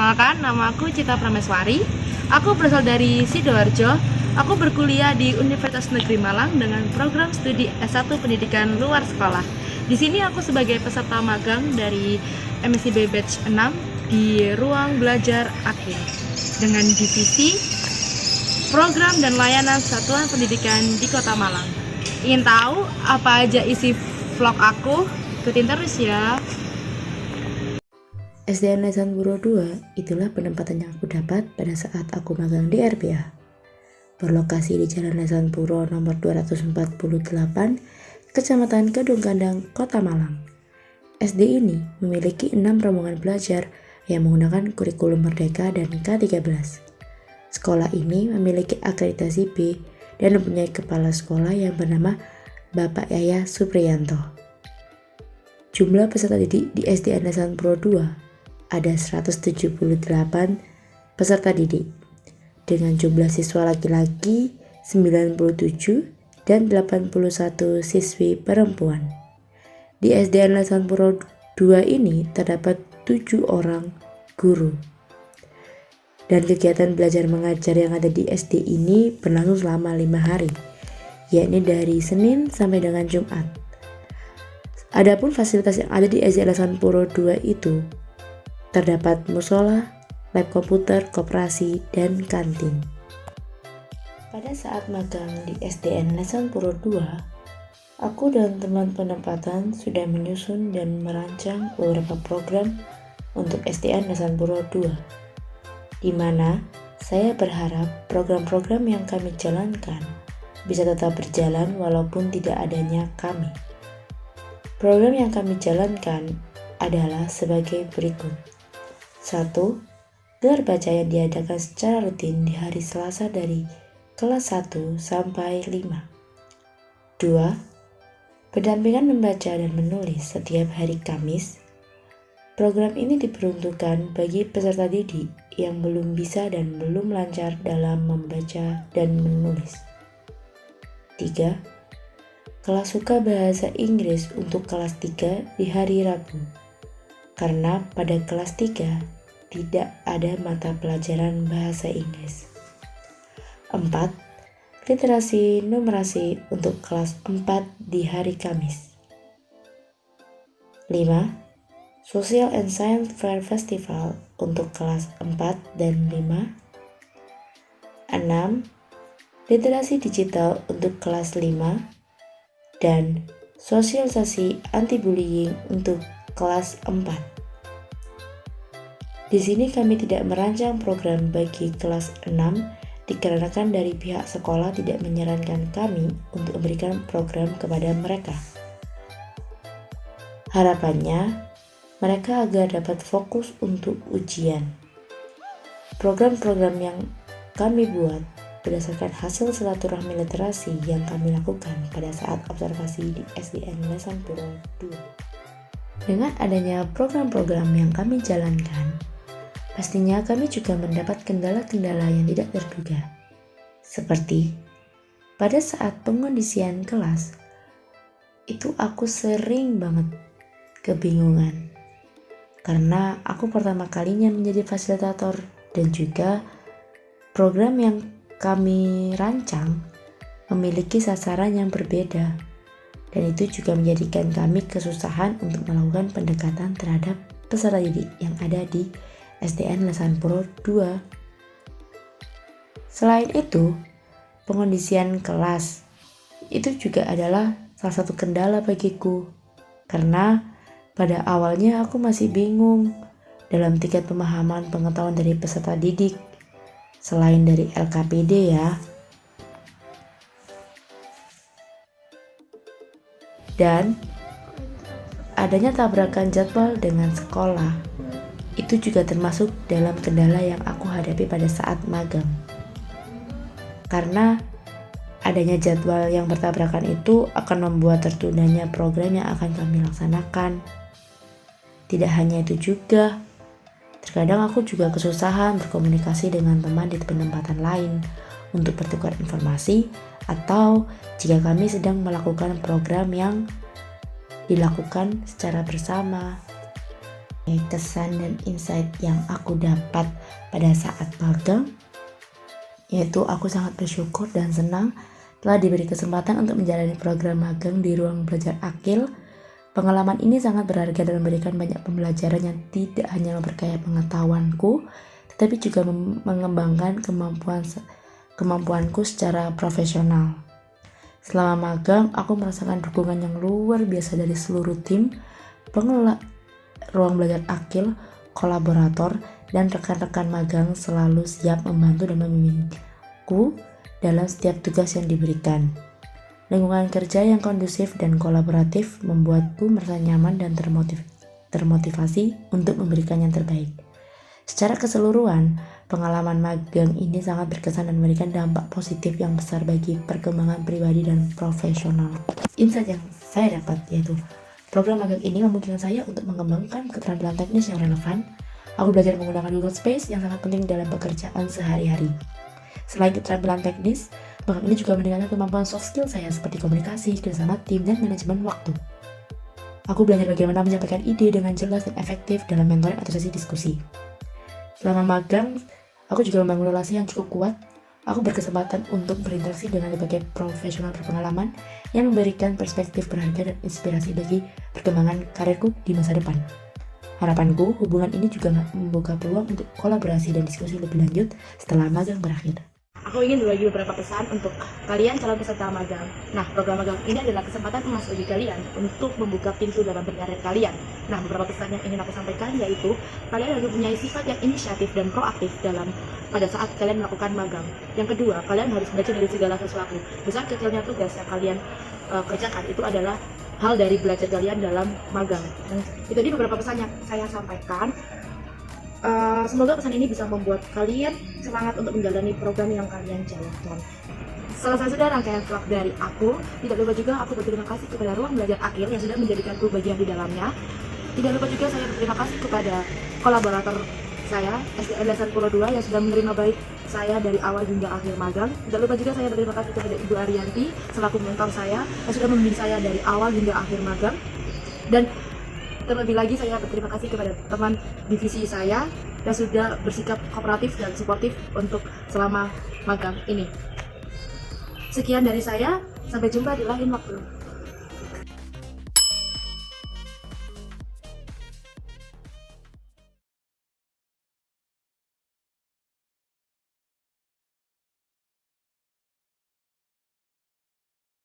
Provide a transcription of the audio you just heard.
Perkenalkan, nama aku Cita Prameswari. Aku berasal dari Sidoarjo. Aku berkuliah di Universitas Negeri Malang dengan program studi S1 Pendidikan Luar Sekolah. Di sini aku sebagai peserta magang dari MSIB Batch 6 di Ruang Belajar Akhir dengan divisi Program dan Layanan Satuan Pendidikan di Kota Malang. Ingin tahu apa aja isi vlog aku? Ikutin terus ya. SDN Lesan Puro 2 itulah penempatan yang aku dapat pada saat aku magang di RPA. Berlokasi di Jalan Lesan Puro nomor 248, Kecamatan Kedung Kandang, Kota Malang. SD ini memiliki 6 rombongan belajar yang menggunakan kurikulum Merdeka dan K13. Sekolah ini memiliki akreditasi B dan mempunyai kepala sekolah yang bernama Bapak Yaya Supriyanto. Jumlah peserta didik di SDN Lesan Puro 2 ada 178 peserta didik dengan jumlah siswa laki-laki 97 dan 81 siswi perempuan. Di SDN Lesan Puro 2 ini terdapat 7 orang guru. Dan kegiatan belajar mengajar yang ada di SD ini berlangsung selama 5 hari, yakni dari Senin sampai dengan Jumat. Adapun fasilitas yang ada di SDN Lesan Puro 2 itu terdapat musola, lab komputer, koperasi, dan kantin. Pada saat magang di SDN Lesan Puro 2, aku dan teman penempatan sudah menyusun dan merancang beberapa program untuk SDN Lesan Puro 2, di mana saya berharap program-program yang kami jalankan bisa tetap berjalan walaupun tidak adanya kami. Program yang kami jalankan adalah sebagai berikut. 1. Gelar baca yang diadakan secara rutin di hari Selasa dari kelas 1 sampai 5. 2. Pendampingan membaca dan menulis setiap hari Kamis. Program ini diperuntukkan bagi peserta didik yang belum bisa dan belum lancar dalam membaca dan menulis. 3. Kelas suka bahasa Inggris untuk kelas 3 di hari Rabu, karena pada kelas 3 tidak ada mata pelajaran bahasa Inggris. 4. Literasi numerasi untuk kelas 4 di hari Kamis. 5. Social and Science Fair Festival untuk kelas 4 dan 5. 6. Literasi digital untuk kelas 5 dan sosialisasi anti-bullying untuk kelas 4. Di sini kami tidak merancang program bagi kelas 6 dikarenakan dari pihak sekolah tidak menyarankan kami untuk memberikan program kepada mereka. Harapannya, mereka agar dapat fokus untuk ujian. Program-program yang kami buat berdasarkan hasil silaturahmi literasi yang kami lakukan pada saat observasi di SDN Lesan Puro 2. Dengan adanya program-program yang kami jalankan, pastinya kami juga mendapat kendala-kendala yang tidak terduga. Seperti pada saat pengondisian kelas, itu aku sering banget kebingungan. Karena aku pertama kalinya menjadi fasilitator dan juga program yang kami rancang memiliki sasaran yang berbeda. Dan itu juga menjadikan kami kesusahan untuk melakukan pendekatan terhadap peserta didik yang ada di SDN Lesan Puro 2. Selain itu, pengondisian kelas itu juga adalah salah satu kendala bagiku, karena pada awalnya aku masih bingung dalam tingkat pemahaman pengetahuan dari peserta didik selain dari LKPD ya. Dan adanya tabrakan jadwal dengan sekolah itu juga termasuk dalam kendala yang aku hadapi pada saat magang. Karena adanya jadwal yang bertabrakan itu akan membuat tertundanya program yang akan kami laksanakan. Tidak hanya itu juga, terkadang aku juga kesusahan berkomunikasi dengan teman di penempatan lain untuk bertukar informasi atau jika kami sedang melakukan program yang dilakukan secara bersama. kesan dan insight yang aku dapat pada saat magang, yaitu aku sangat bersyukur dan senang telah diberi kesempatan untuk menjalani program magang di ruang belajar Akil. Pengalaman ini sangat berharga dan memberikan banyak pembelajaran yang tidak hanya memperkaya pengetahuanku, tetapi juga mengembangkan kemampuanku secara profesional. Selama magang, aku merasakan dukungan yang luar biasa dari seluruh tim, pengelola ruang belajar Akil, kolaborator, dan rekan-rekan magang selalu siap membantu dan membimbingku dalam setiap tugas yang diberikan. Lingkungan kerja yang kondusif dan kolaboratif membuatku merasa nyaman dan termotivasi untuk memberikan yang terbaik. Secara keseluruhan, pengalaman magang ini sangat berkesan dan memberikan dampak positif yang besar bagi perkembangan pribadi dan profesional. Insight yang saya dapat yaitu program magang ini memungkinkan saya untuk mengembangkan keterampilan teknis yang relevan. Aku belajar menggunakan Google Space yang sangat penting dalam pekerjaan sehari-hari. Selain keterampilan teknis, magang ini juga meningkatkan kemampuan soft skill saya seperti komunikasi, kerjasama tim, dan manajemen waktu. Aku belajar bagaimana menyampaikan ide dengan jelas dan efektif dalam mentoring atau sesi diskusi. Selama magang, aku juga membangun relasi yang cukup kuat. Aku berkesempatan untuk berinteraksi dengan berbagai profesional berpengalaman yang memberikan perspektif berharga dan inspirasi bagi perkembangan karirku di masa depan. Harapanku, hubungan ini juga membuka peluang untuk kolaborasi dan diskusi lebih lanjut setelah magang berakhir. Aku ingin berbagi beberapa pesan untuk kalian calon peserta magang. Nah, program magang ini adalah kesempatan emas bagi kalian untuk membuka pintu dalam berkarir kalian. Nah, beberapa pesan yang ingin aku sampaikan yaitu kalian harus mempunyai sifat yang inisiatif dan proaktif pada saat kalian melakukan magang. Yang kedua, kalian harus belajar dari segala sesuatu. Besar kecilnya tugas yang kalian kerjakan itu adalah hal dari belajar kalian dalam magang. Nah, itu tadi beberapa pesan yang saya sampaikan. Semoga pesan ini bisa membuat kalian semangat untuk menjalani program yang kalian jalankan. Selesai sudah rangkaian vlog dari aku. Tidak lupa juga aku berterima kasih kepada ruang belajar Akil yang sudah menjadikanku bagian di dalamnya. Tidak lupa juga saya berterima kasih kepada kolaborator saya, SDN Lesan Puro 2 yang sudah menerima baik saya dari awal hingga akhir magang. Tidak lupa juga saya berterima kasih kepada Ibu Arianti selaku mentor saya yang sudah membimbing saya dari awal hingga akhir magang. Dan terlebih lagi saya berterima kasih kepada teman divisi saya yang sudah bersikap kooperatif dan suportif untuk selama magang ini. Sekian dari saya, sampai jumpa di lain waktu.